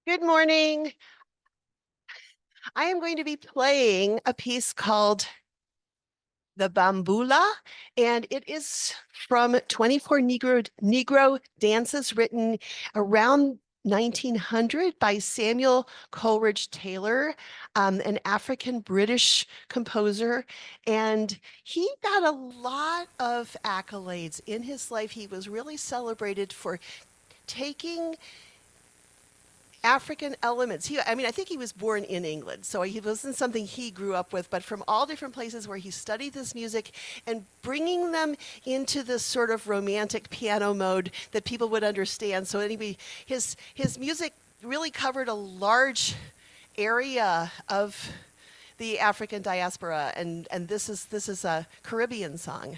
Good morning. I am going to be playing a piece called The Bambula, and it is from 24 Negro dances written around 1900 by Samuel Coleridge Taylor, an African British composer. And he got a lot of accolades in his life. He was really celebrated for taking African elements. I mean, I think he was born in England, so he wasn't something he grew up with, but from all different places where he studied this music and bringing them into this sort of romantic piano mode that people would understand. So anyway, his music really covered a large area of the African diaspora, and this is a Caribbean song.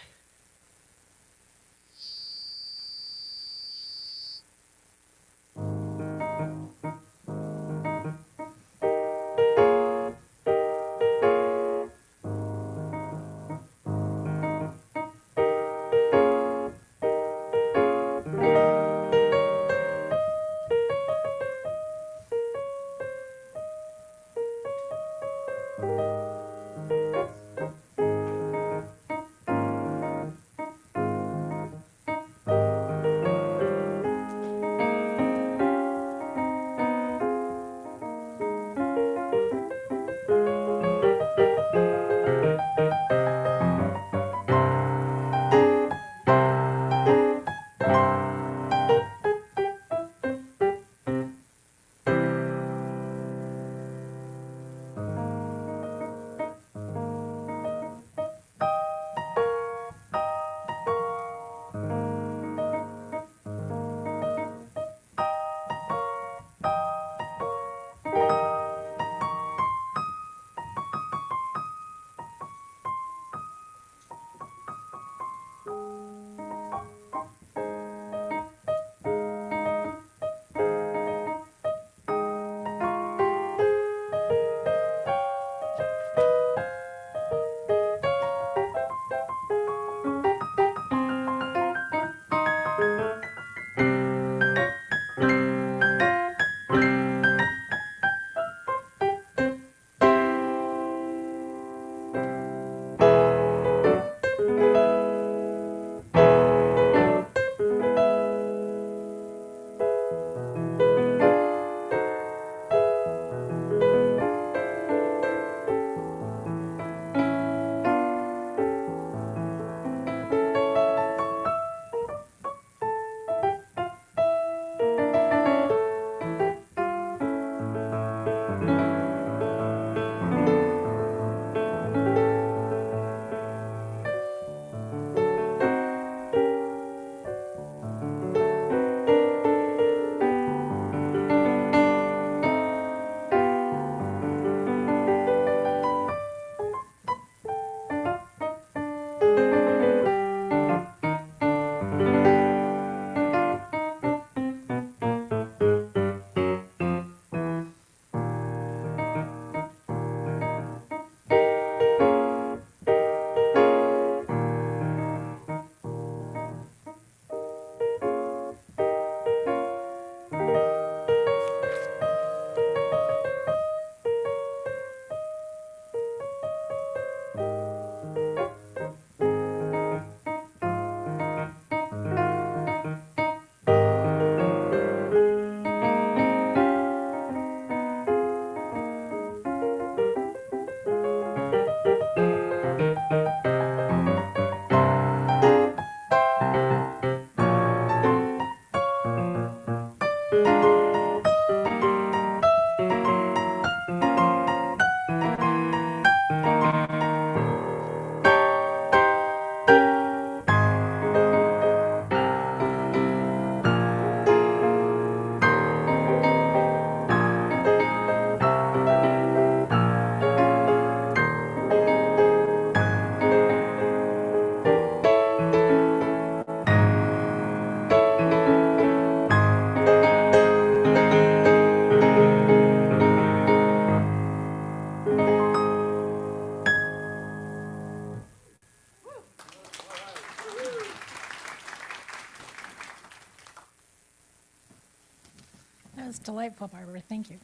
That's delightful, Barbara. Thank you.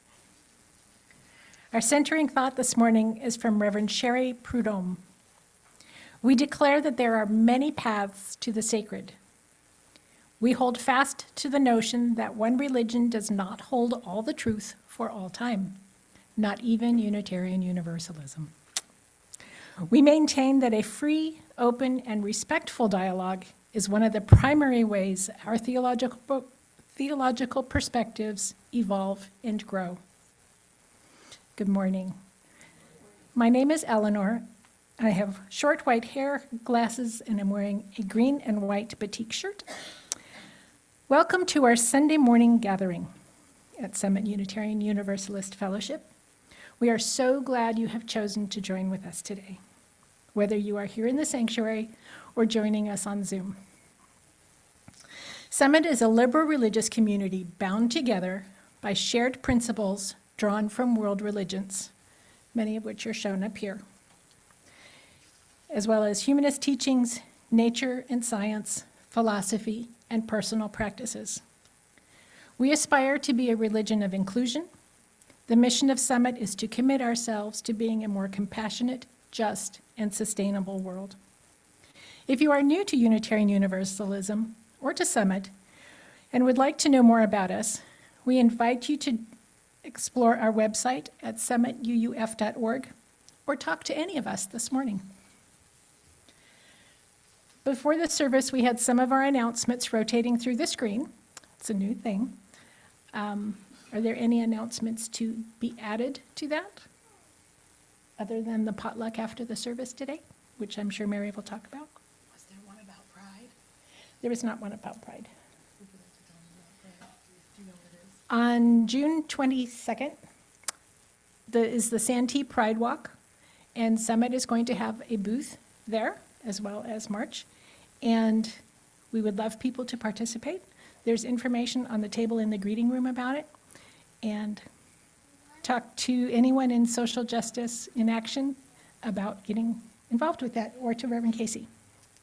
Our centering thought this morning is from Reverend Sherry Prudhomme. We declare that there are many paths to the sacred. We hold fast to the notion that one religion does not hold all the truth for all time, not even Unitarian Universalism. We maintain that a free, open, and respectful dialogue is one of the primary ways our theological perspectives evolve and grow. Good morning. My name is Eleanor. I have short white hair, glasses, and I'm wearing a green and white batik shirt. Welcome to our Sunday morning gathering at Summit Unitarian Universalist Fellowship. We are so glad you have chosen to join with us today, whether you are here in the sanctuary or joining us on Zoom. Summit is a liberal religious community bound together by shared principles drawn from world religions, many of which are shown up here, as well as humanist teachings, nature and science, philosophy, and personal practices. We aspire to be a religion of inclusion. The mission of Summit is to commit ourselves to being a more compassionate, just, and sustainable world. If you are new to Unitarian Universalism or to Summit and would like to know more about us, we invite you to explore our website at summituuf.org or talk to any of us this morning. Before the service, we had some of our announcements rotating through the screen. It's a new thing. Are there any announcements to be added to that, other than the potluck after the service today, which I'm sure Mary will talk about? Was there one about Pride? There is not one about Pride. Would you like to tell me about Pride? Do you know what it is? On June 22nd is the Santee Pride Walk, and Summit is going to have a booth there, as well as March, and we would love people to participate. There's information on the table in the greeting room about it, and talk to anyone in social justice in action about getting involved with that, or to Reverend Casey.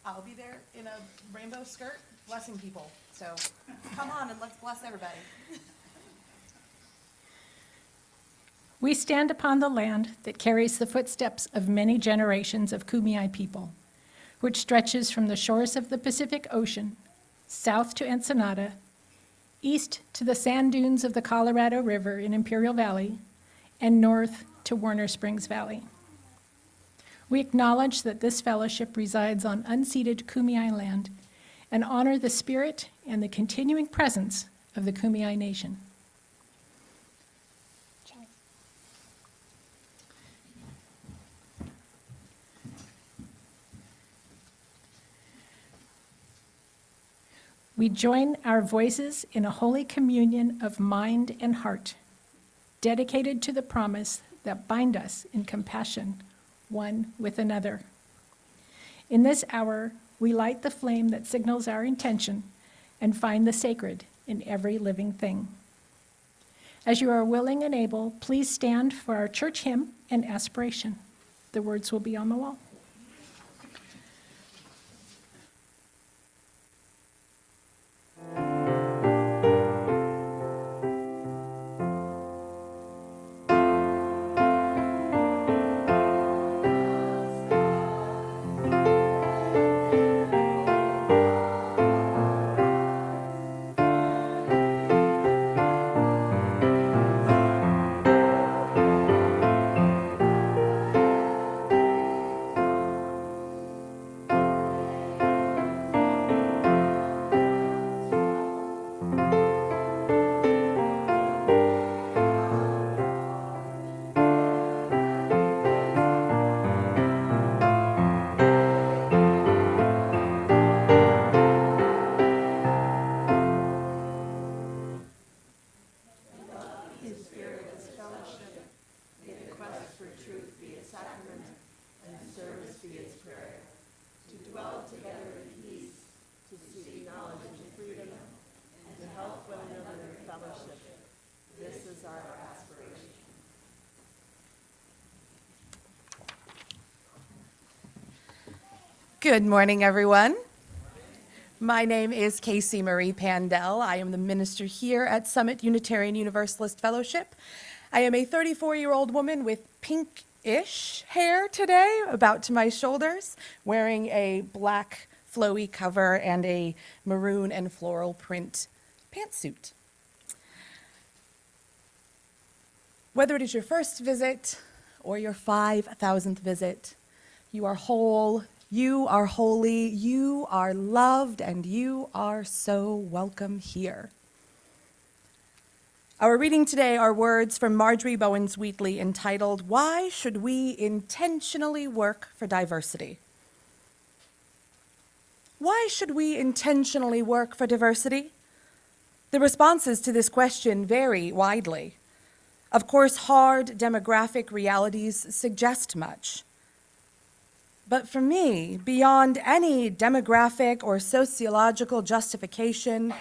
I'll be there in a rainbow skirt blessing people, so come on and let's bless everybody. We stand upon the land that carries the footsteps of many generations of Kumeyaay people, which stretches from the shores of the Pacific Ocean, south to Ensenada, east to the sand dunes of the Colorado River in Imperial Valley, and north to Warner Springs Valley. We acknowledge that this fellowship resides on unceded Kumeyaay land and honor the spirit and the continuing presence of the Kumeyaay Nation. We join our voices in a holy communion of mind and heart, dedicated to the promise that bind us in compassion one with another. In this hour, we light the flame that signals our intention and find the sacred in every living thing. As you are willing and able, please stand for our church hymn and aspiration. The words will be on the wall. Good morning, everyone. My name is Casey Marie Pandell. I am the minister here at Summit Unitarian Universalist Fellowship. I am a 34-year-old woman with pink-ish hair today, about to my shoulders, wearing a black flowy cover and a maroon and floral print pantsuit. Whether it is your first visit or your 5,000th visit, you are whole, you are holy, you are loved, and you are so welcome here. Our reading today are words from Marjorie Bowens Wheatley entitled, "Why Should We Intentionally Work for Diversity?" Why should we intentionally work for diversity? The responses to this question vary widely. Of course, hard demographic realities suggest much. But for me, beyond any demographic or sociological justification,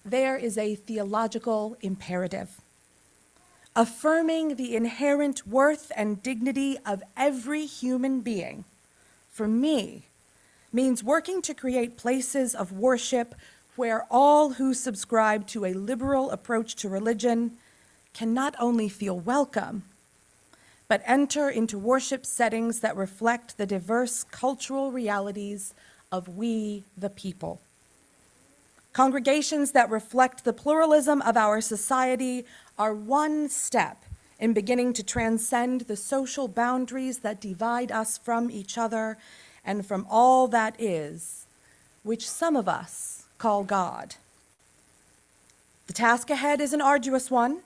there is a theological imperative. Affirming the inherent worth and dignity of every human being, for me, means working to create places of worship where all who subscribe to a liberal approach to religion can not only feel welcome, but enter into worship settings that reflect the diverse cultural realities of we, the people. Congregations that reflect the pluralism of our society are one step in beginning to transcend the social boundaries that divide us from each other and from all that is, which some of us call God. The task ahead is an arduous one.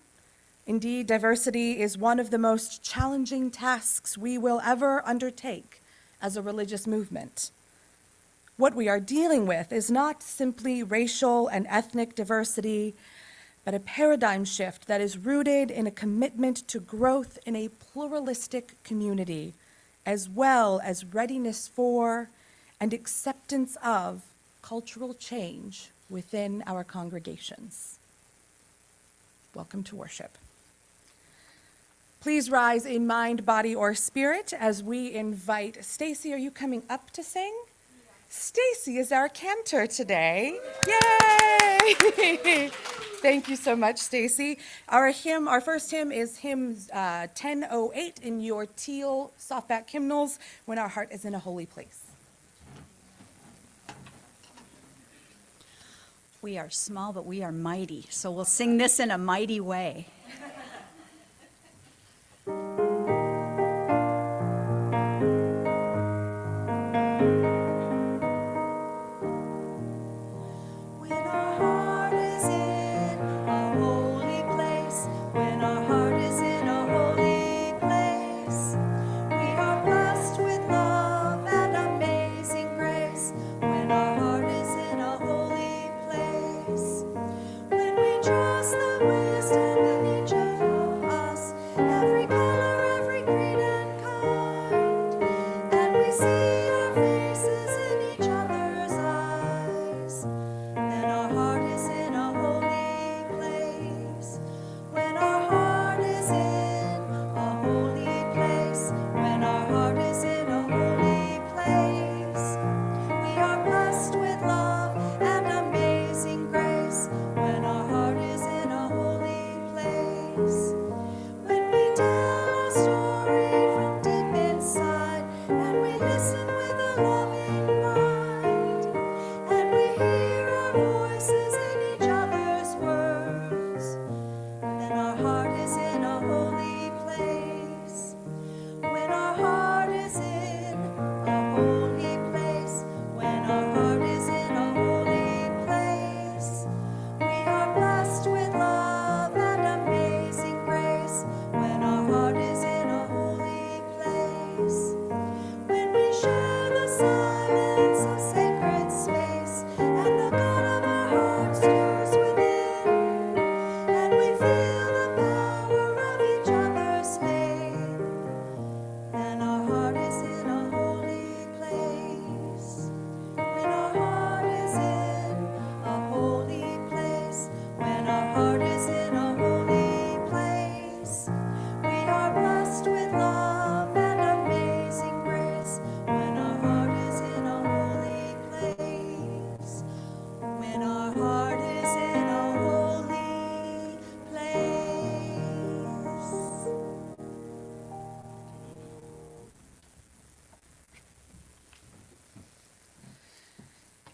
Indeed, diversity is one of the most challenging tasks we will ever undertake as a religious movement. What we are dealing with is not simply racial and ethnic diversity, but a paradigm shift that is rooted in a commitment to growth in a pluralistic community, as well as readiness for and acceptance of cultural change within our congregations. Welcome to worship. Please rise in mind, body, or spirit as we invite Stacy. Are you coming up to sing? Stacy is our cantor today. Yay! Thank you so much, Stacy. Our first hymn is hymn 1008 in your teal softback hymnals, "When Our Heart is in a Holy Place." We are small, but we are mighty, so we'll sing this in a mighty way. Trust the wisdom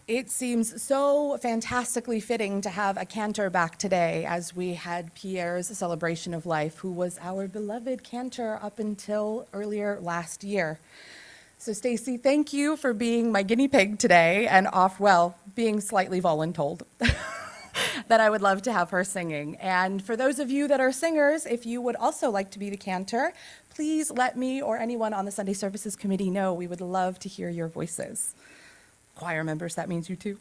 It seems so fantastically fitting to have a cantor back today as we had Pierre's celebration of life, who was our beloved cantor up until earlier last year. So Stacy, thank you for being my guinea pig today and being slightly voluntold that I would love to have her singing. And for those of you that are singers, if you would also like to be the cantor, please let me or anyone on the Sunday Services Committee know. We would love to hear your voices. Choir members, that means you too.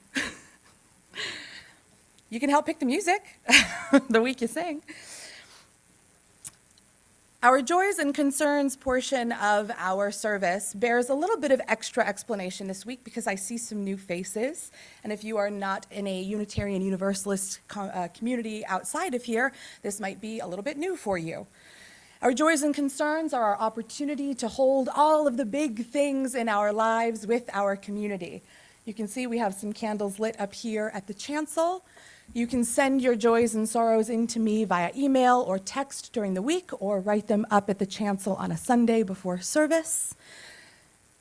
You can help pick the music the week you sing. Our joys and concerns portion of our service bears a little bit of extra explanation this week because I see some new faces. And if you are not in a Unitarian Universalist community outside of here, this might be a little bit new for you. Our joys and concerns are our opportunity to hold all of the big things in our lives with our community. You can see we have some candles lit up here at the chancel. You can send your joys and sorrows in to me via email or text during the week, or write them up at the chancel on a Sunday before service.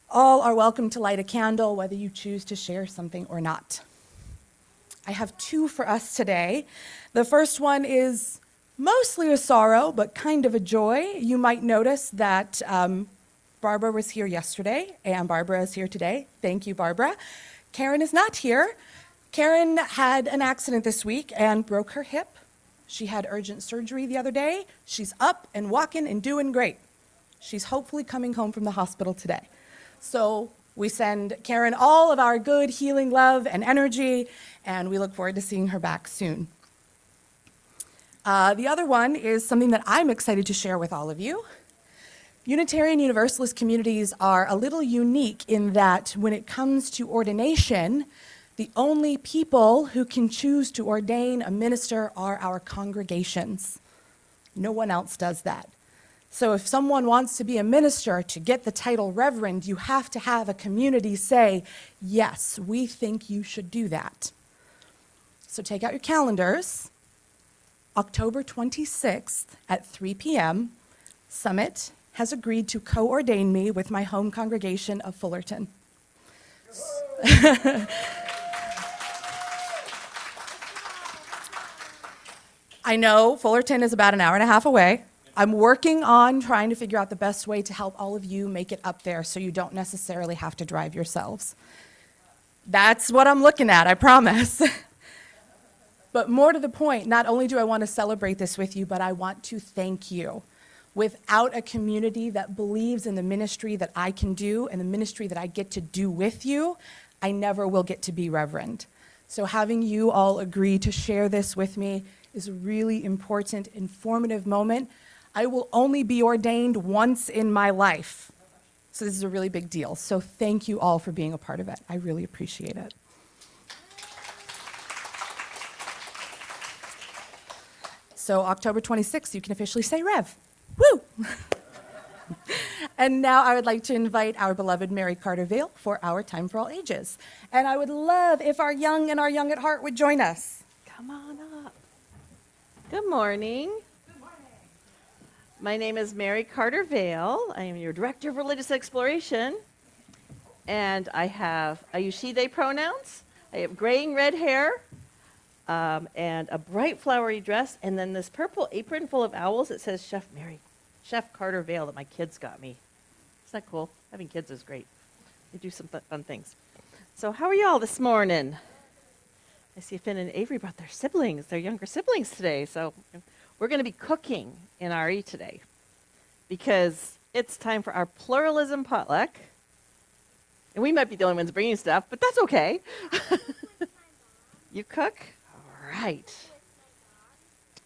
All are welcome to light a candle, whether you choose to share something or not. I have two for us today. The first one is mostly a sorrow, but kind of a joy. You might notice that Barbara was here yesterday, and Barbara is here today. Thank you, Barbara. Karen is not here. Karen had an accident this week and broke her hip. She had urgent surgery the other day. She's up and walking and doing great. She's hopefully coming home from the hospital today. So we send Karen all of our good healing love and energy, and we look forward to seeing her back soon. The other one is something that I'm excited to share with all of you. Unitarian Universalist communities are a little unique in that when it comes to ordination, the only people who can choose to ordain a minister are our congregations. No one else does that. So if someone wants to be a minister, to get the title reverend, you have to have a community say, yes, we think you should do that. So take out your calendars. October 26th at 3 p.m., Summit has agreed to co-ordain me with my home congregation of Fullerton. I know Fullerton is about an hour and a half away. I'm working on trying to figure out the best way to help all of you make it up there so you don't necessarily have to drive yourselves. That's what I'm looking at, I promise. But more to the point, not only do I want to celebrate this with you, but I want to thank you. Without a community that believes in the ministry that I can do and the ministry that I get to do with you, I never will get to be reverend. So having you all agree to share this with me is a really important, informative moment. I will only be ordained once in my life. So this is a really big deal. So thank you all for being a part of it. I really appreciate it. So October 26th, you can officially say Rev. Woo! And now I would like to invite our beloved Mary Carter Vale for our Time for All Ages. And I would love if our young and our young at heart would join us. Come on up. Good morning. Good morning. My name is Mary Carter Vale. I am your Director of Religious Exploration. And I use she, they pronouns. I have graying red hair and a bright flowery dress. And then this purple apron full of owls that says Chef Carter Vale that my kids got me. Isn't that cool? Having kids is great. They do some fun things. So how are y'all this morning? I see Finn and Avery brought their younger siblings today. So we're going to be cooking in RE today because it's time for our pluralism potluck. And we might be the only ones bringing stuff, but that's okay. You cook? All right.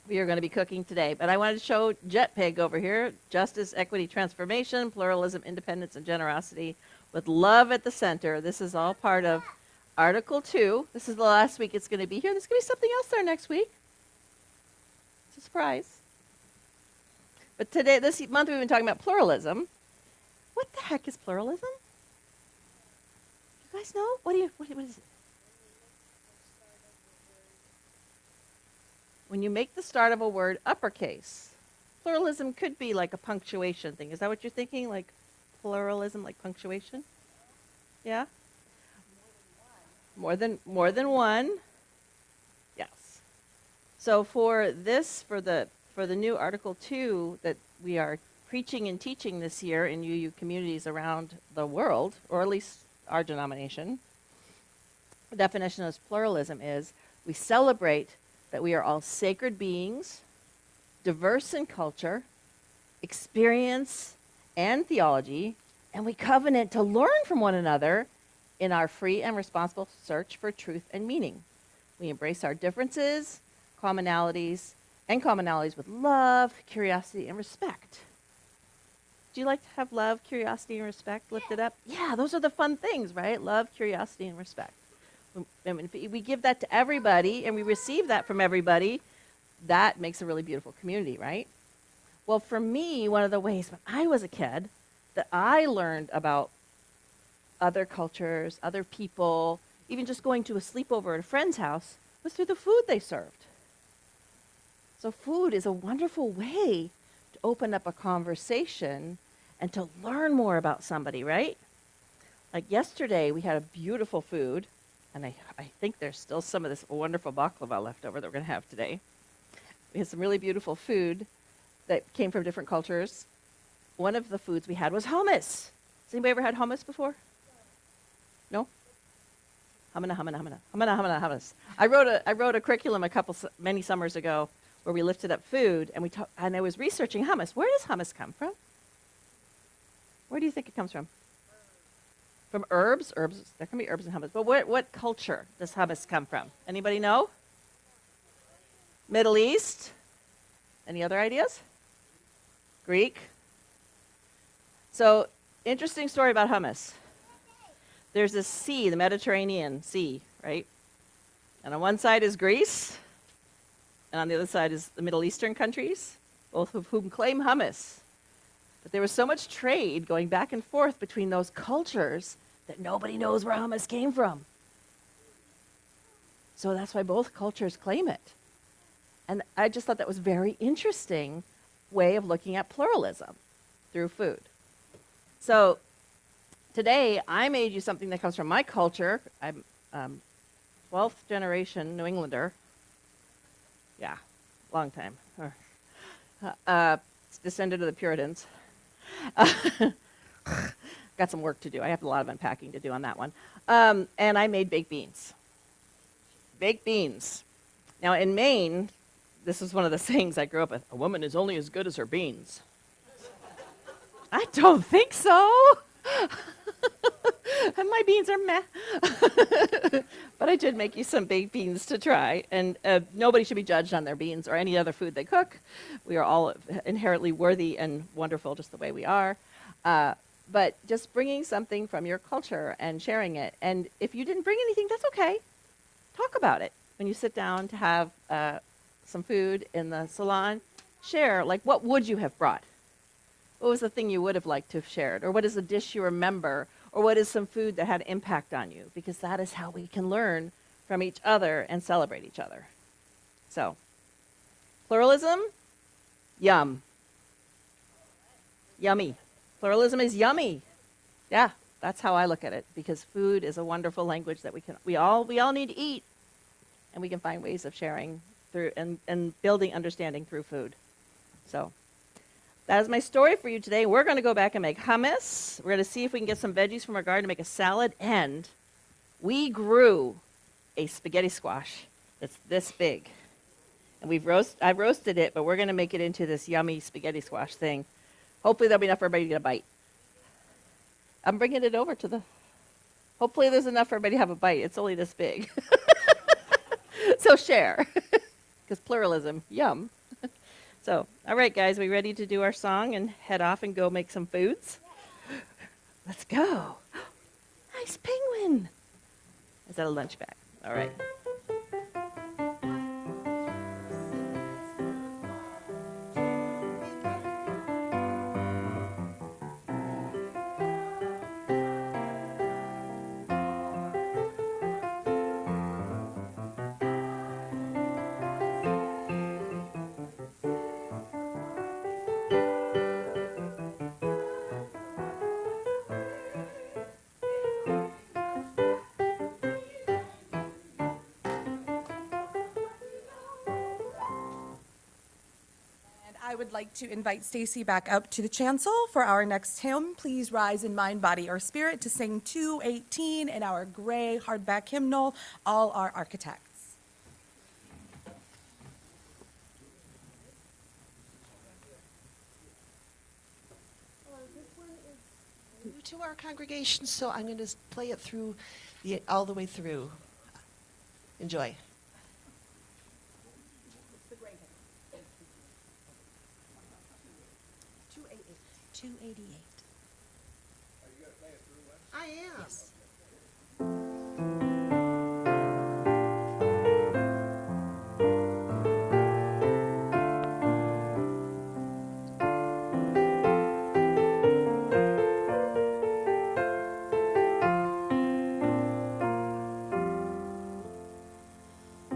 We are going to be cooking today, but I wanted to show Jet Pig over here. Justice, equity, transformation, pluralism, independence, and generosity with love at the center. This is all part of Article 2. This is the last week it's going to be here. There's going to be something else there next week. It's a surprise. But today, this month, we've been talking about pluralism. What the heck is pluralism? You guys know? What is it? When you make the start of a word uppercase. Pluralism could be like a punctuation thing. Is that what you're thinking? Like pluralism, like punctuation? Yeah? More than one. Yes. So for the new Article 2 that we are preaching and teaching this year in UU communities around the world, or at least our denomination, the definition of pluralism is we celebrate that we are all sacred beings, diverse in culture, experience, and theology, and we covenant to learn from one another in our free and responsible search for truth and meaning. We embrace our differences, commonalities with love, curiosity, and respect. Do you like to have love, curiosity, and respect lifted up? Yeah, those are the fun things, right? Love, curiosity, and respect. If we give that to everybody and we receive that from everybody, that makes a really beautiful community, right? Well, for me, one of the ways when I was a kid that I learned about other cultures, other people, even just going to a sleepover at a friend's house was through the food they served. So food is a wonderful way to open up a conversation and to learn more about somebody, right? Like yesterday, we had a beautiful food, and I think there's still some of this wonderful baklava left over that we're going to have today. We had some really beautiful food that came from different cultures. One of the foods we had was hummus. Has anybody ever had hummus before? No? Hummus. I wrote a curriculum many summers ago where we lifted up food, and I was researching hummus. Where does hummus come from? Where do you think it comes from? From herbs? Herbs. There can be herbs in hummus. But what culture does hummus come from? Anybody know? Middle East? Any other ideas? Greek? So, interesting story about hummus. There's this sea, the Mediterranean Sea, right? And on one side is Greece, and on the other side is the Middle Eastern countries, both of whom claim hummus. But there was so much trade going back and forth between those cultures that nobody knows where hummus came from. So that's why both cultures claim it. And I just thought that was a very interesting way of looking at pluralism through food. So today, I made you something that comes from my culture. I'm 12th generation New Englander. Yeah, long time. It's descended of the Puritans. Got some work to do. I have a lot of unpacking to do on that one. And I made baked beans. Baked beans. Now, in Maine, this is one of the sayings I grew up with. A woman is only as good as her beans. I don't think so. And my beans are meh. But I did make you some baked beans to try. And nobody should be judged on their beans or any other food they cook. We are all inherently worthy and wonderful just the way we are. But just bringing something from your culture and sharing it. And if you didn't bring anything, that's okay. Talk about it. When you sit down to have some food in the salon, share, like, what would you have brought? What was the thing you would have liked to have shared? Or what is a dish you remember? Or what is some food that had impact on you? Because that is how we can learn from each other and celebrate each other. So, pluralism, yum. Yummy. Pluralism is yummy. Yeah, that's how I look at it. Because food is a wonderful language that we all need to eat. And we can find ways of sharing through and building understanding through food. So, that is my story for you today. We're going to go back and make hummus. We're going to see if we can get some veggies from our garden to make a salad. And we grew a spaghetti squash that's this big. And I've roasted it, but we're going to make it into this yummy spaghetti squash thing. Hopefully there'll be enough for everybody to get a bite. I'm bringing it over to hopefully there's enough for everybody to have a bite. It's only this big. So share. Because pluralism, yum. So, all right, guys, we ready to do our song and head off and go make some foods? Let's go. Nice penguin. Is that a lunch bag? All right. would like to invite Stacy back up to the chancel for our next hymn. Please rise in mind, body, or spirit to sing 218 in our gray hardback hymnal, All Our Architects. New to our congregation, so I'm going to play it through all the way through. Enjoy. 288. I am. Yes.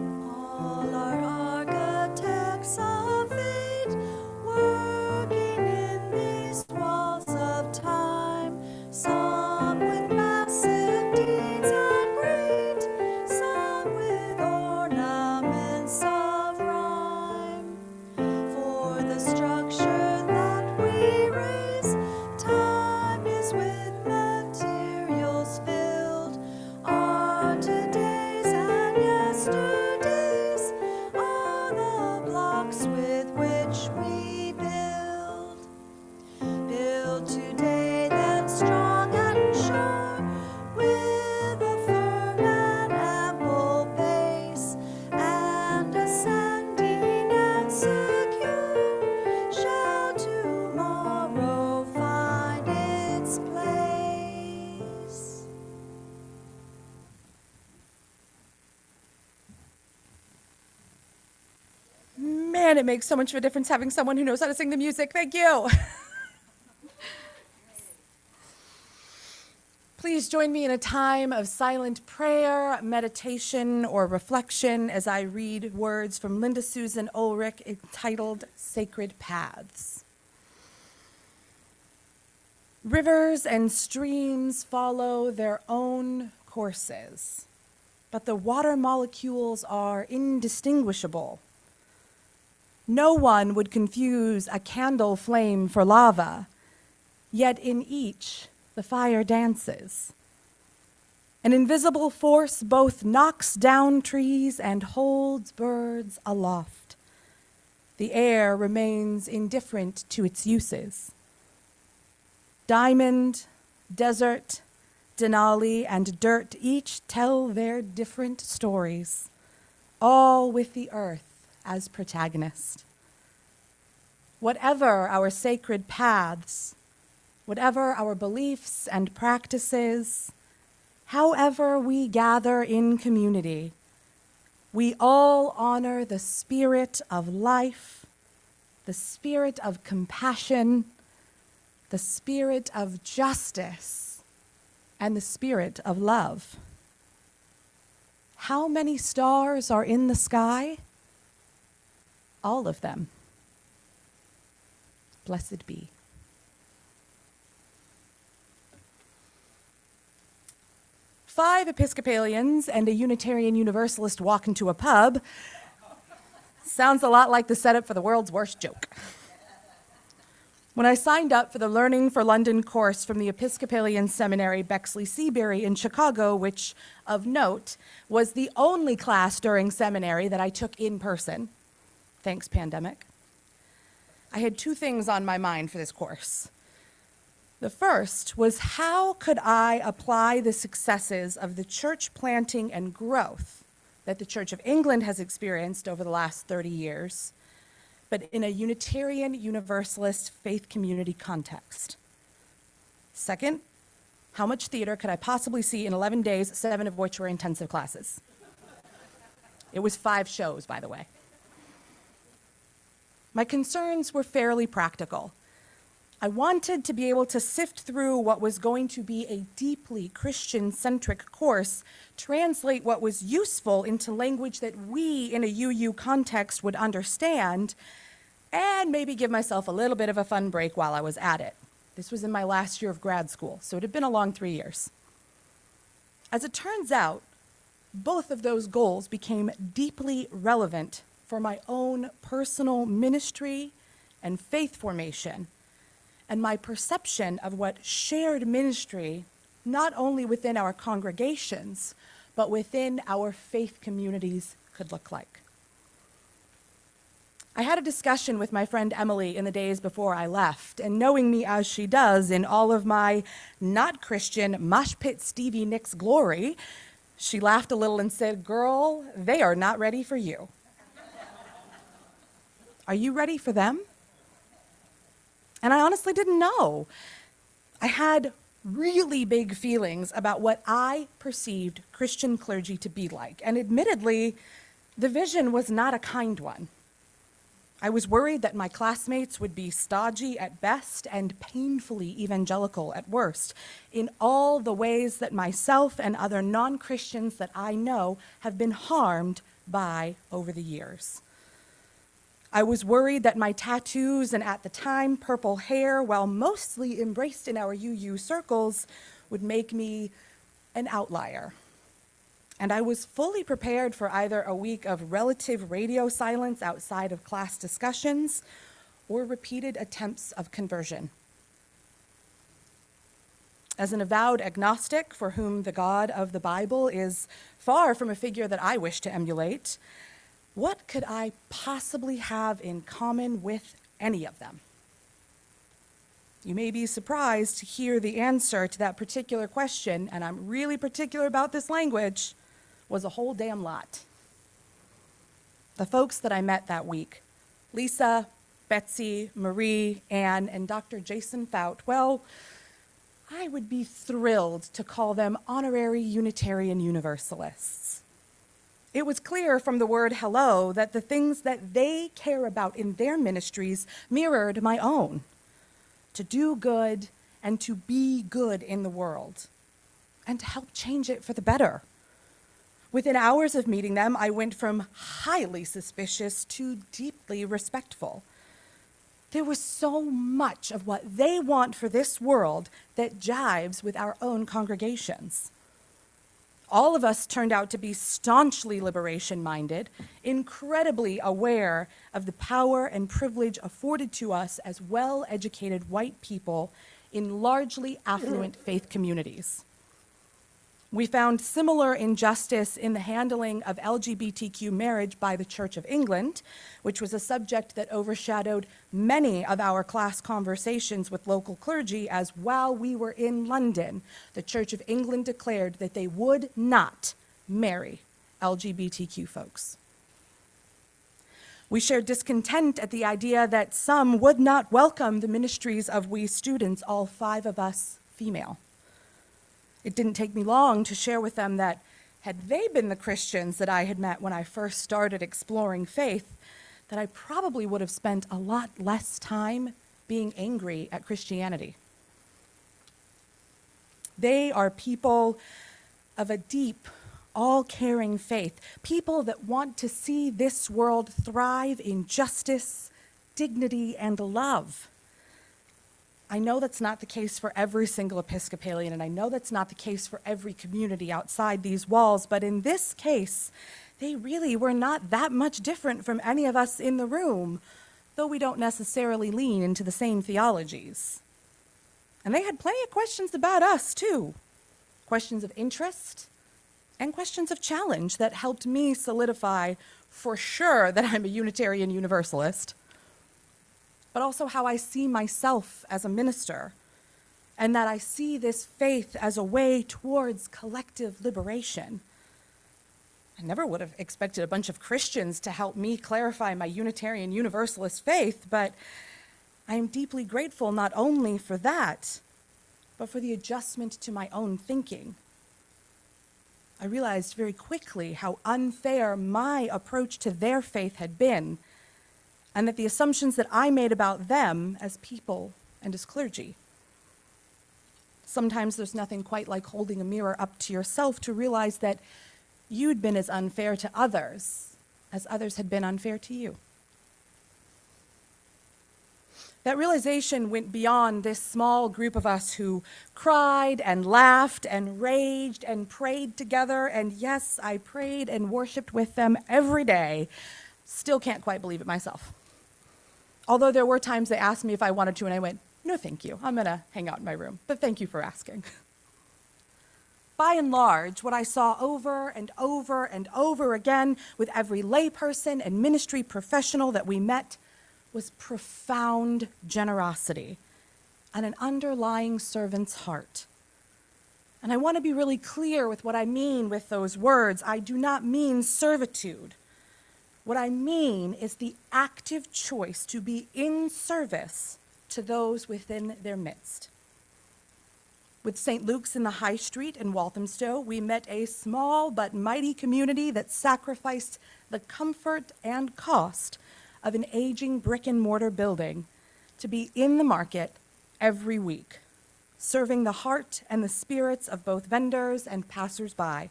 All our architects of fate, working in these walls of time, some with massive deeds and great, some with ornaments of rhyme. For the structure that we raise, time is with materials filled. Our todays and yesterdays are the blocks with which we build. Build today that's strong and sure, with a firm and ample base, and ascending and secure, shall tomorrow find its place. Man, it makes so much of a difference having someone who knows how to sing the music. Thank you. Please join me in a time of silent prayer, meditation, or reflection as I read words from Linda Susan Ulrich entitled Sacred Paths. Rivers and streams follow their own courses, but the water molecules are indistinguishable. No one would confuse a candle flame for lava, yet in each the fire dances. An invisible force both knocks down trees and holds birds aloft. The air remains indifferent to its uses. Diamond, desert, Denali, and dirt each tell their different stories, all with the earth as protagonist. Whatever our sacred paths, whatever our beliefs and practices, however we gather in community, we all honor the spirit of life, the spirit of compassion, the spirit of justice, and the spirit of love. How many stars are in the sky? All of them. Blessed be. Five Episcopalians and a Unitarian Universalist walk into a pub. Sounds a lot like the setup for the world's worst joke. When I signed up for the Learning for London course from the Episcopalian Seminary Bexley-Seabury in Chicago, which, of note, was the only class during seminary that I took in person, thanks pandemic, I had two things on my mind for this course. The first was, how could I apply the successes of the church planting and growth that the Church of England has experienced over the last 30 years, but in a Unitarian Universalist faith community context? Second, how much theater could I possibly see in 11 days, 7 of which were intensive classes? It was 5 shows, by the way. My concerns were fairly practical. I wanted to be able to sift through what was going to be a deeply Christian-centric course, translate what was useful into language that we in a UU context would understand, and maybe give myself a little bit of a fun break while I was at it. This was in my last year of grad school, so it had been a long 3 years. As it turns out, both of those goals became deeply relevant for my own personal ministry and faith formation, and my perception of what shared ministry, not only within our congregations, but within our faith communities could look like. I had a discussion with my friend Emily in the days before I left, and knowing me as she does in all of my not Christian mosh pit Stevie Nicks glory, she laughed a little and said, "Girl, they are not ready for you." Are you ready for them? And I honestly didn't know. I had really big feelings about what I perceived Christian clergy to be like, and admittedly, the vision was not a kind one. I was worried that my classmates would be stodgy at best and painfully evangelical at worst, in all the ways that myself and other non-Christians that I know have been harmed by over the years. I was worried that my tattoos and, at the time, purple hair, while mostly embraced in our UU circles, would make me an outlier. And I was fully prepared for either a week of relative radio silence outside of class discussions or repeated attempts of conversion. As an avowed agnostic for whom the God of the Bible is far from a figure that I wish to emulate, what could I possibly have in common with any of them? You may be surprised to hear the answer to that particular question, and I'm really particular about this language, was a whole damn lot. The folks that I met that week, Lisa, Betsy, Marie, Ann, and Dr. Jason Fout, well, I would be thrilled to call them honorary Unitarian Universalists. It was clear from the word hello that the things that they care about in their ministries mirrored my own: to do good and to be good in the world, and to help change it for the better. Within hours of meeting them, I went from highly suspicious to deeply respectful. There was so much of what they want for this world that jives with our own congregations. All of us turned out to be staunchly liberation-minded, incredibly aware of the power and privilege afforded to us as well-educated white people in largely affluent faith communities. We found similar injustice in the handling of LGBTQ marriage by the Church of England, which was a subject that overshadowed many of our class conversations with local clergy, as while we were in London, the Church of England declared that they would not marry LGBTQ folks. We shared discontent at the idea that some would not welcome the ministries of we students, all 5 of us female. It didn't take me long to share with them that had they been the Christians that I had met when I first started exploring faith, that I probably would have spent a lot less time being angry at Christianity. They are people of a deep, all-caring faith, people that want to see this world thrive in justice, dignity, and love. I know that's not the case for every single Episcopalian, and I know that's not the case for every community outside these walls, but in this case, they really were not that much different from any of us in the room, though we don't necessarily lean into the same theologies. And they had plenty of questions about us, too. Questions of interest and questions of challenge that helped me solidify for sure that I'm a Unitarian Universalist, but also how I see myself as a minister, and that I see this faith as a way towards collective liberation. I never would have expected a bunch of Christians to help me clarify my Unitarian Universalist faith, but I am deeply grateful not only for that, but for the adjustment to my own thinking. I realized very quickly how unfair my approach to their faith had been, and that the assumptions that I made about them as people and as clergy. Sometimes there's nothing quite like holding a mirror up to yourself to realize that you'd been as unfair to others as others had been unfair to you. That realization went beyond this small group of us who cried and laughed and raged and prayed together, and yes, I prayed and worshiped with them every day. Still can't quite believe it myself. Although there were times they asked me if I wanted to, and I went, no, thank you. I'm going to hang out in my room, but thank you for asking. By and large, what I saw over and over and over again with every layperson and ministry professional that we met was profound generosity and an underlying servant's heart. And I want to be really clear with what I mean with those words. I do not mean servitude. What I mean is the active choice to be in service to those within their midst. With St. Luke's in the High Street in Walthamstow, we met a small but mighty community that sacrificed the comfort and cost of an aging brick and mortar building to be in the market every week, serving the heart and the spirits of both vendors and passers-by.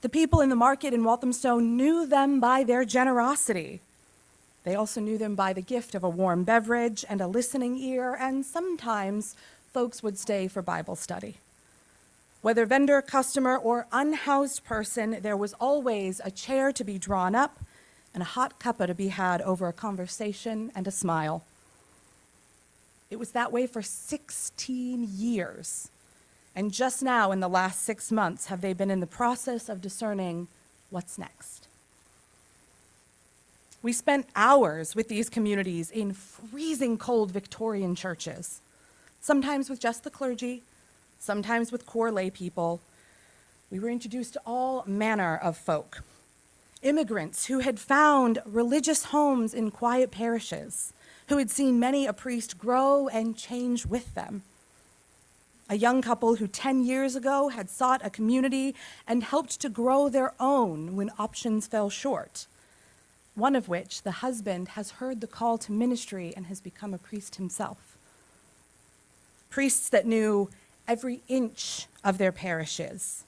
The people in the market in Walthamstow knew them by their generosity. They also knew them by the gift of a warm beverage and a listening ear, and sometimes folks would stay for Bible study. Whether vendor, customer, or unhoused person, there was always a chair to be drawn up and a hot cuppa to be had over a conversation and a smile. It was that way for 16 years. And just now, in the last 6 months, have they been in the process of discerning what's next. We spent hours with these communities in freezing cold Victorian churches, sometimes with just the clergy, sometimes with core lay people. We were introduced to all manner of folk. Immigrants who had found religious homes in quiet parishes, who had seen many a priest grow and change with them. A young couple who 10 years ago had sought a community and helped to grow their own when options fell short. One of which, the husband, has heard the call to ministry and has become a priest himself. Priests that knew every inch of their parishes.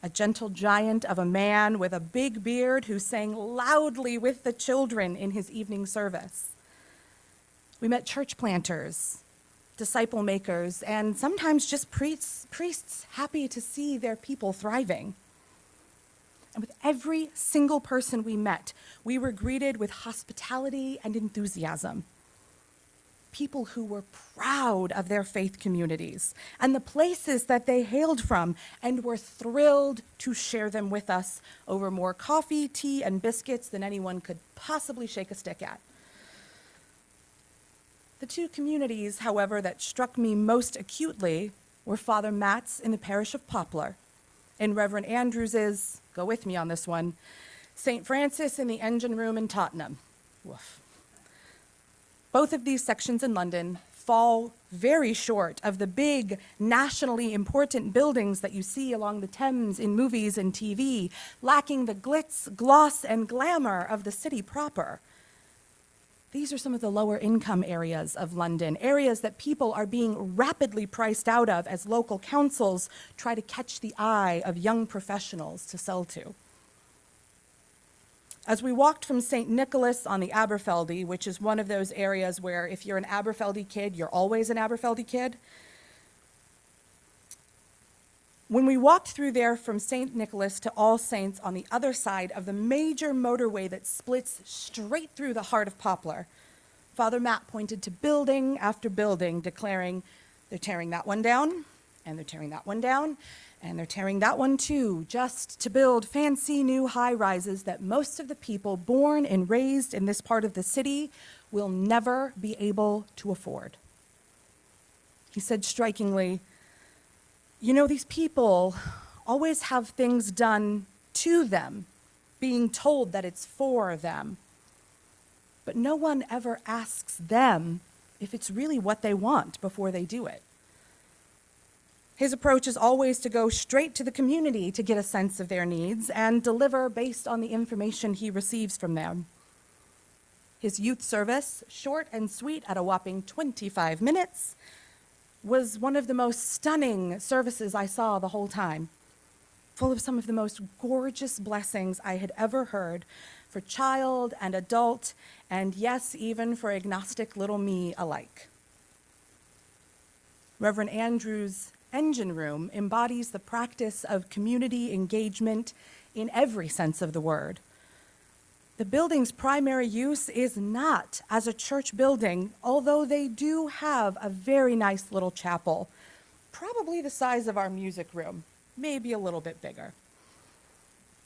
A gentle giant of a man with a big beard who sang loudly with the children in his evening service. We met church planters, disciple makers, and sometimes just priests happy to see their people thriving. And with every single person we met, we were greeted with hospitality and enthusiasm. People who were proud of their faith communities and the places that they hailed from, and were thrilled to share them with us over more coffee, tea, and biscuits than anyone could possibly shake a stick at. The two communities, however, that struck me most acutely were Father Matt's in the parish of Poplar, and Reverend Andrews's, go with me on this one, St. Francis in the Engine Room in Tottenham. Woof. Both of these sections in London fall very short of the big, nationally important buildings that you see along the Thames in movies and TV, lacking the glitz, gloss, and glamour of the city proper. These are some of the lower income areas of London, areas that people are being rapidly priced out of as local councils try to catch the eye of young professionals to sell to. As we walked from St. Nicholas on the Aberfeldy, which is one of those areas where if you're an Aberfeldy kid, you're always an Aberfeldy kid. When we walked through there from St. Nicholas to All Saints on the other side of the major motorway that splits straight through the heart of Poplar, Father Matt pointed to building after building, declaring, they're tearing that one down, and they're tearing that one down, and they're tearing that one too, just to build fancy new high-rises that most of the people born and raised in this part of the city will never be able to afford. He said strikingly, you know, these people always have things done to them, being told that it's for them. But no one ever asks them if it's really what they want before they do it. His approach is always to go straight to the community to get a sense of their needs and deliver based on the information he receives from them. His youth service, short and sweet at a whopping 25 minutes, was one of the most stunning services I saw the whole time, full of some of the most gorgeous blessings I had ever heard for child and adult, and yes, even for agnostic little me alike. Reverend Andrew's Engine Room embodies the practice of community engagement in every sense of the word. The building's primary use is not as a church building, although they do have a very nice little chapel, probably the size of our music room, maybe a little bit bigger.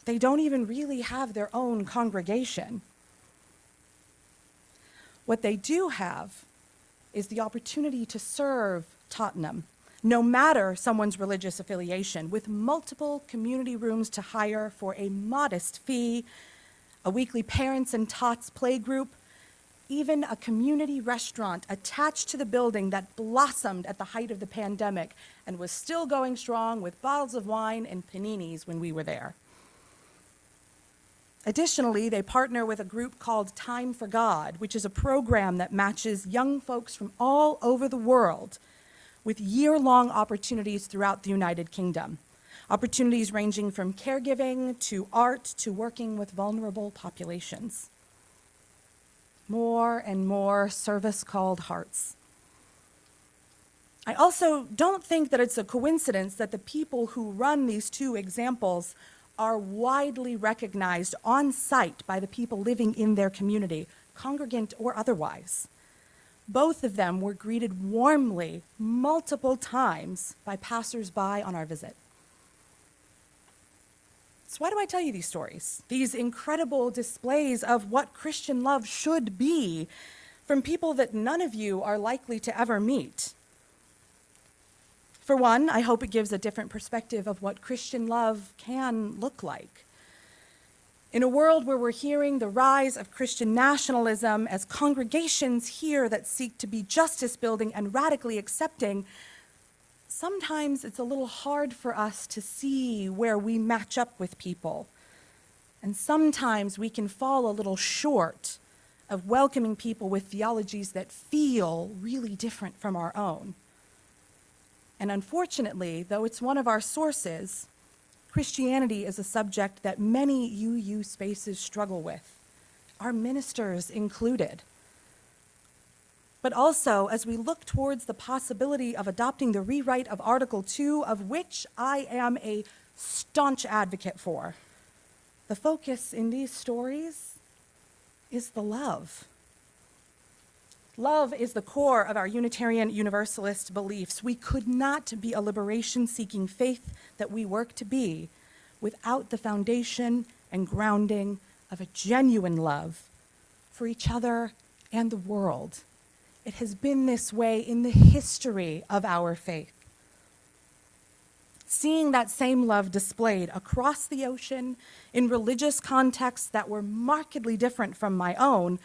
They don't even really have their own congregation. What they do have is the opportunity to serve Tottenham, no matter someone's religious affiliation, with multiple community rooms to hire for a modest fee, a weekly parents and tots play group, even a community restaurant attached to the building that blossomed at the height of the pandemic and was still going strong with bottles of wine and paninis when we were there. Additionally, they partner with a group called Time for God, which is a program that matches young folks from all over the world with year-long opportunities throughout the United Kingdom. Opportunities ranging from caregiving to art to working with vulnerable populations. More and more service-called hearts. I also don't think that it's a coincidence that the people who run these two examples are widely recognized on site by the people living in their community, congregant or otherwise. Both of them were greeted warmly multiple times by passers-by on our visit. So why do I tell you these stories? These incredible displays of what Christian love should be from people that none of you are likely to ever meet. For one, I hope it gives a different perspective of what Christian love can look like. In a world where we're hearing the rise of Christian nationalism as congregations here that seek to be justice-building and radically accepting, sometimes it's a little hard for us to see where we match up with people. And sometimes we can fall a little short of welcoming people with theologies that feel really different from our own. And unfortunately, though it's one of our sources, Christianity is a subject that many UU spaces struggle with, our ministers included. But also, as we look towards the possibility of adopting the rewrite of Article 2, of which I am a staunch advocate for, the focus in these stories is the love. Love is the core of our Unitarian Universalist beliefs. We could not be a liberation-seeking faith that we work to be without the foundation and grounding of a genuine love for each other and the world. It has been this way in the history of our faith. Seeing that same love displayed across the ocean in religious contexts that were markedly different from my own,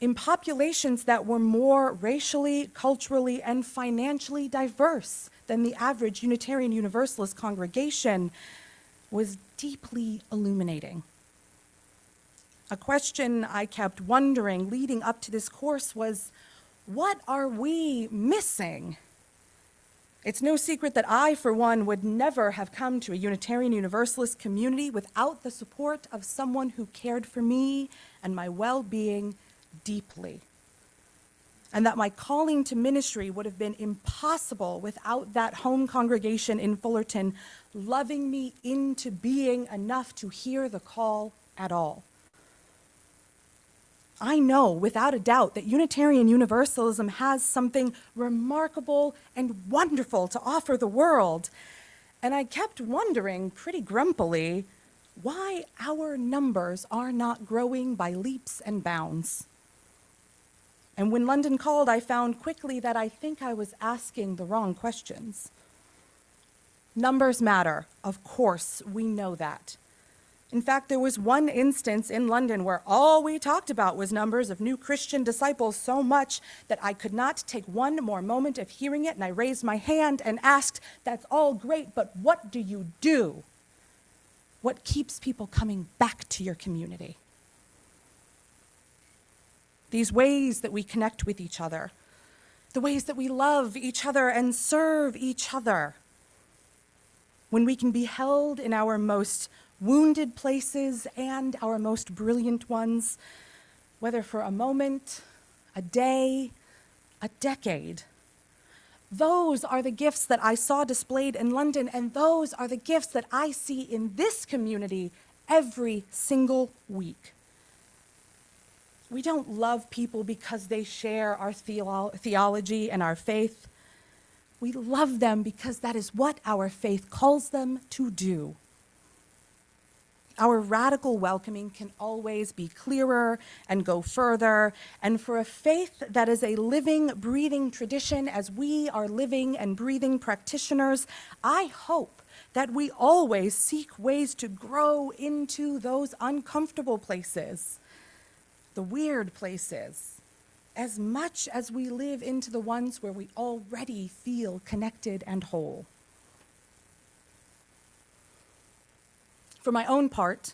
in populations that were more racially, culturally, and financially diverse than the average Unitarian Universalist congregation, was deeply illuminating. A question I kept wondering leading up to this course was, what are we missing? It's no secret that I, for one, would never have come to a Unitarian Universalist community without the support of someone who cared for me and my well-being deeply. And that my calling to ministry would have been impossible without that home congregation in Fullerton loving me into being enough to hear the call at all. I know without a doubt that Unitarian Universalism has something remarkable and wonderful to offer the world. And I kept wondering pretty grumpily why our numbers are not growing by leaps and bounds. And when London called, I found quickly that I think I was asking the wrong questions. Numbers matter. Of course, we know that. In fact, there was one instance in London where all we talked about was numbers of new Christian disciples so much that I could not take one more moment of hearing it, and I raised my hand and asked, "That's all great, but what do you do? What keeps people coming back to your community?" These ways that we connect with each other, the ways that we love each other and serve each other, when we can be held in our most wounded places and our most brilliant ones, whether for a moment, a day, a decade. Those are the gifts that I saw displayed in London, and those are the gifts that I see in this community every single week. We don't love people because they share our theology and our faith. We love them because that is what our faith calls them to do. Our radical welcoming can always be clearer and go further. And for a faith that is a living, breathing tradition, as we are living and breathing practitioners, I hope that we always seek ways to grow into those uncomfortable places, the weird places, as much as we live into the ones where we already feel connected and whole. For my own part,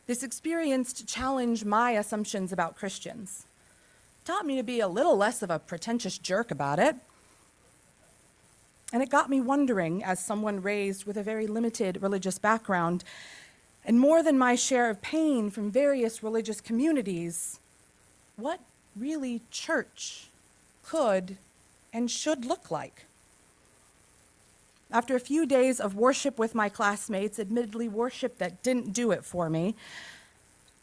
this experience challenged my assumptions about Christians. It taught me to be a little less of a pretentious jerk about it. And it got me wondering, as someone raised with a very limited religious background, and more than my share of pain from various religious communities, what really church could and should look like. After a few days of worship with my classmates, admittedly worship that didn't do it for me,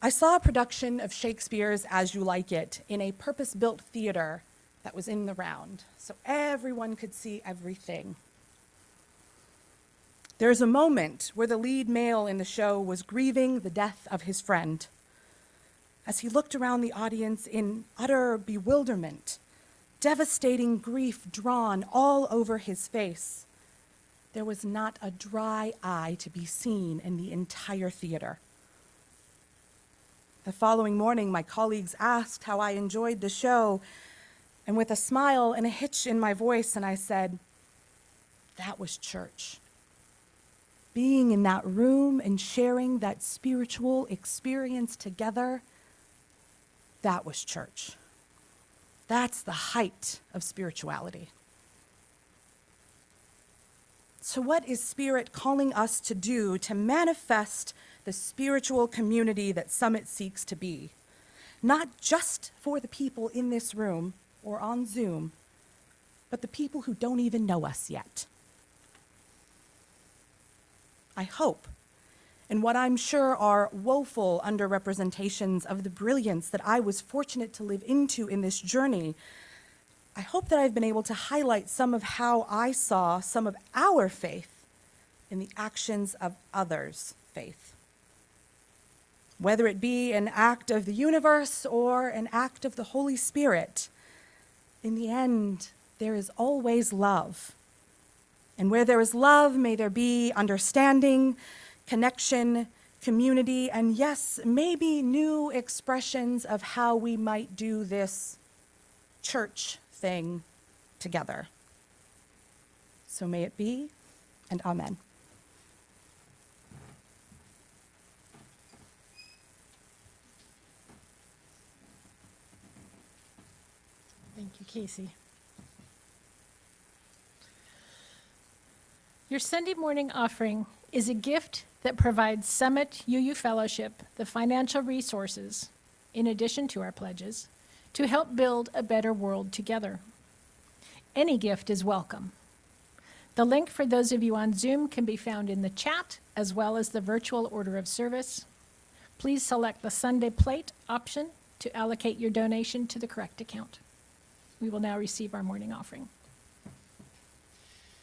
I saw a production of Shakespeare's As You Like It in a purpose-built theater that was in the round, so everyone could see everything. There's a moment where the lead male in the show was grieving the death of his friend. As he looked around the audience in utter bewilderment, devastating grief drawn all over his face, there was not a dry eye to be seen in the entire theater. The following morning, my colleagues asked how I enjoyed the show, and with a smile and a hitch in my voice, and I said, that was church. Being in that room and sharing that spiritual experience together, that was church. That's the height of spirituality. So what is Spirit calling us to do to manifest the spiritual community that Summit seeks to be? Not just for the people in this room or on Zoom, but the people who don't even know us yet. I hope, in what I'm sure are woeful underrepresentations of the brilliance that I was fortunate to live into in this journey, I hope that I've been able to highlight some of how I saw some of our faith in the actions of others' faith. Whether it be an act of the universe or an act of the Holy Spirit, in the end, there is always love. And where there is love, may there be understanding, connection, community, and yes, maybe new expressions of how we might do this church thing together. So may it be, and amen. Thank you, Casey. Your Sunday morning offering is a gift that provides Summit UU Fellowship the financial resources, in addition to our pledges, to help build a better world together. Any gift is welcome. The link for those of you on Zoom can be found in the chat, as well as the virtual order of service. Please select the Sunday plate option to allocate your donation to the correct account. We will now receive our morning offering.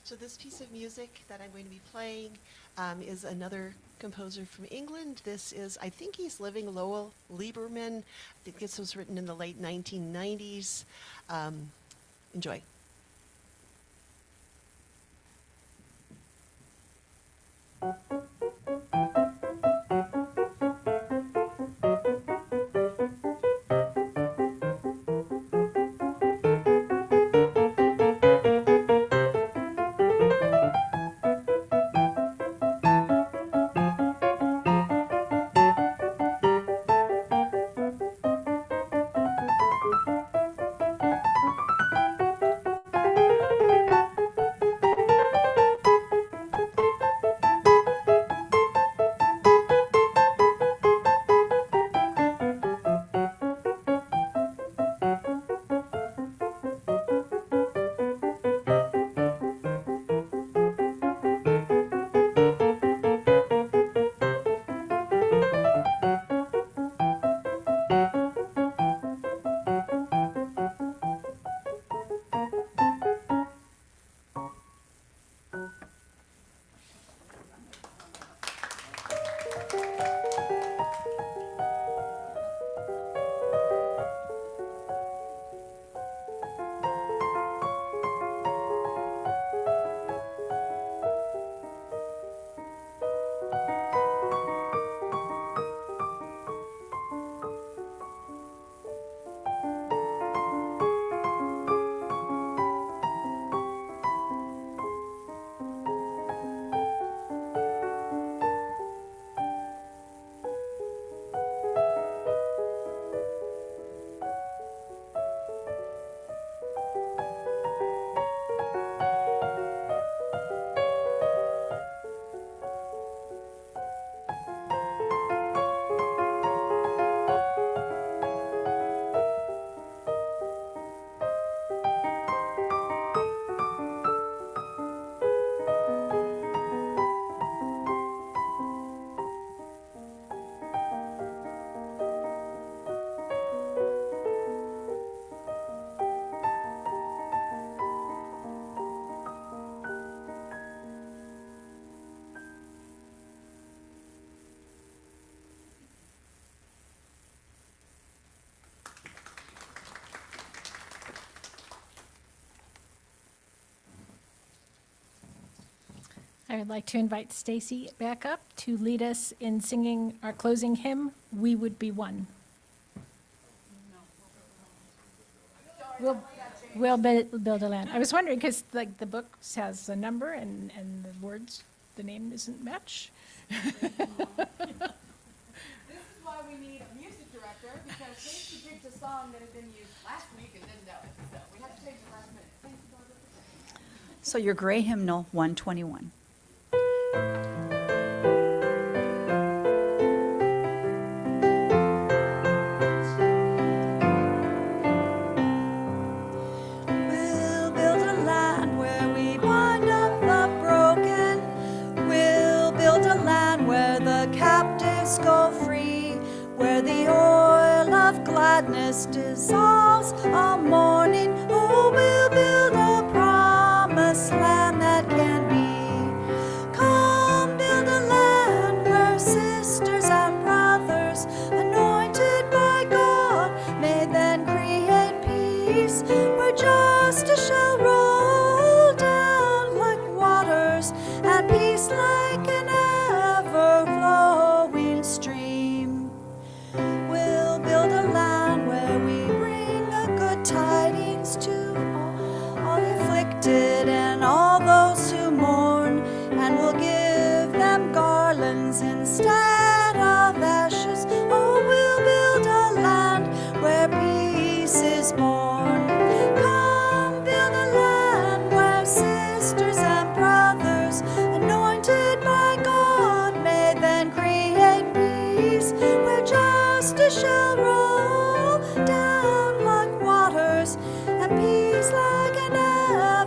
So this piece of music that I'm going to be playing is another composer from England. This is, I think he's living, Lowell Lieberman. I think this was written in the late 1990s. Enjoy. I would like to invite Stacy back up to lead us in singing our closing hymn, We Would Be One. We'll build a land. I was wondering, because like the book has a number and the words, the name doesn't match. This is why we need a music director, because Casey picked a song that had been used last week and didn't know it, so we had to change it last minute. Thank you, Barbara. So your gray hymnal 121. We'll build a land where we bind up the broken. We'll build a land where the captives go free, where the oil of gladness dissolves all mourning. Oh, we'll build a promised land that can be. Come build a land where sisters and brothers, anointed by God, may then create peace, where justice shall roll down like waters, and peace like an ever-flowing stream. We'll build a land where we bring the good tidings to all afflicted and all those who mourn, and we'll give them garlands instead of ashes. Oh, we'll build a land where peace is born. Come build a land where sisters and brothers, anointed by God, may then create peace, where justice shall roll down like waters, and peace like an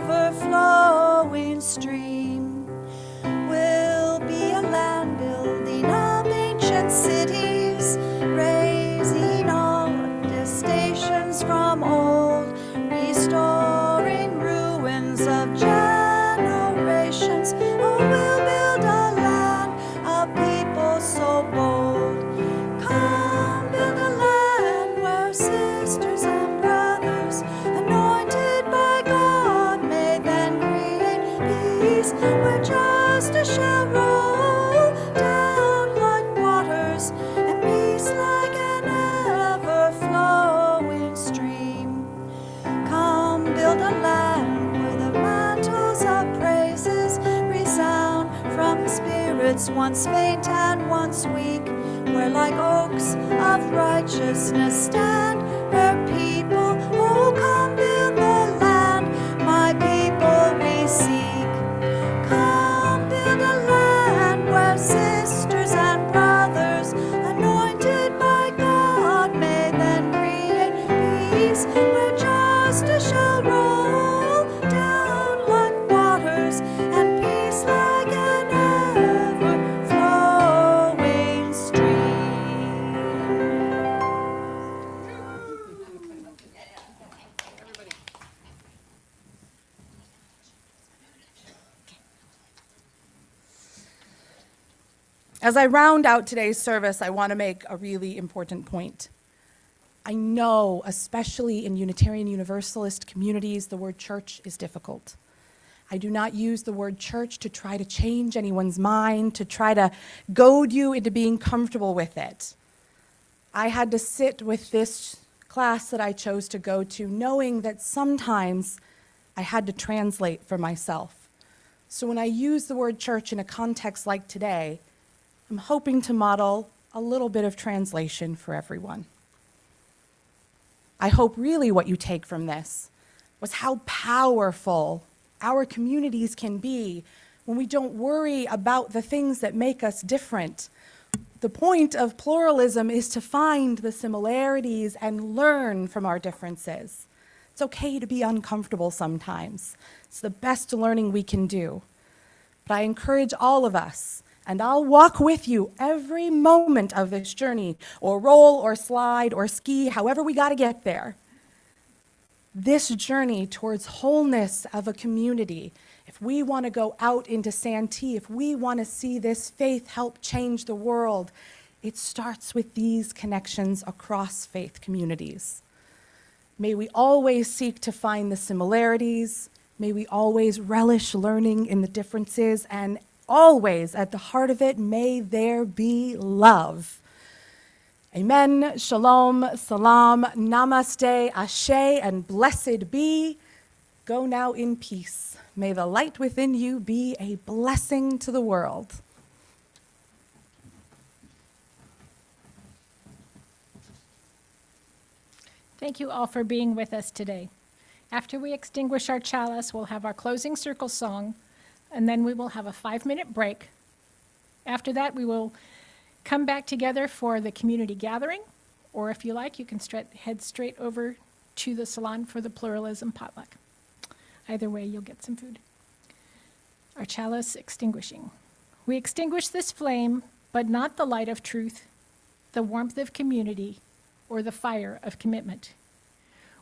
ever-flowing stream. We'll be a land building up ancient cities, raising all the stations from old, restoring ruins of generations. Oh, we'll build a land of people so bold. Come build a land where sisters and brothers, anointed by God, may then create peace, where justice shall roll down like waters, and peace like an ever-flowing stream. Come build a land where the mantles of praises resound from spirits once faint and once weak, where like oaks of righteousness stand her people. Oh, come build the land, my people we seek. Come build a land where sisters and brothers, anointed by God, may then create peace, where justice shall roll down like waters, and peace like an ever-flowing stream. As I round out today's service, I want to make a really important point. I know, especially in Unitarian Universalist communities, the word church is difficult. I do not use the word church to try to change anyone's mind, to try to goad you into being comfortable with it. I had to sit with this class that I chose to go to, knowing that sometimes I had to translate for myself. So when I use the word church in a context like today, I'm hoping to model a little bit of translation for everyone. I hope really what you take from this was how powerful our communities can be when we don't worry about the things that make us different. The point of pluralism is to find the similarities and learn from our differences. It's okay to be uncomfortable sometimes. It's the best learning we can do. But I encourage all of us, and I'll walk with you every moment of this journey, or roll, or slide, or ski, however we got to get there. This journey towards wholeness of a community, if we want to go out into Santee, if we want to see this faith help change the world, it starts with these connections across faith communities. May we always seek to find the similarities. May we always relish learning in the differences, and always at the heart of it, may there be love. Amen, shalom, salam, namaste, ashe, and blessed be. Go now in peace. May the light within you be a blessing to the world. Thank you all for being with us today. After we extinguish our chalice, we'll have our closing circle song, and then we will have a 5-minute break. After that, we will come back together for the community gathering, or if you like, you can head straight over to the salon for the pluralism potluck. Either way, you'll get some food. Our chalice extinguishing. We extinguish this flame, but not the light of truth, the warmth of community, or the fire of commitment.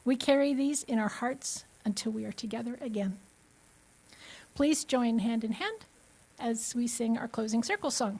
We carry these in our hearts until we are together again. Please join hand in hand as we sing our closing circle song.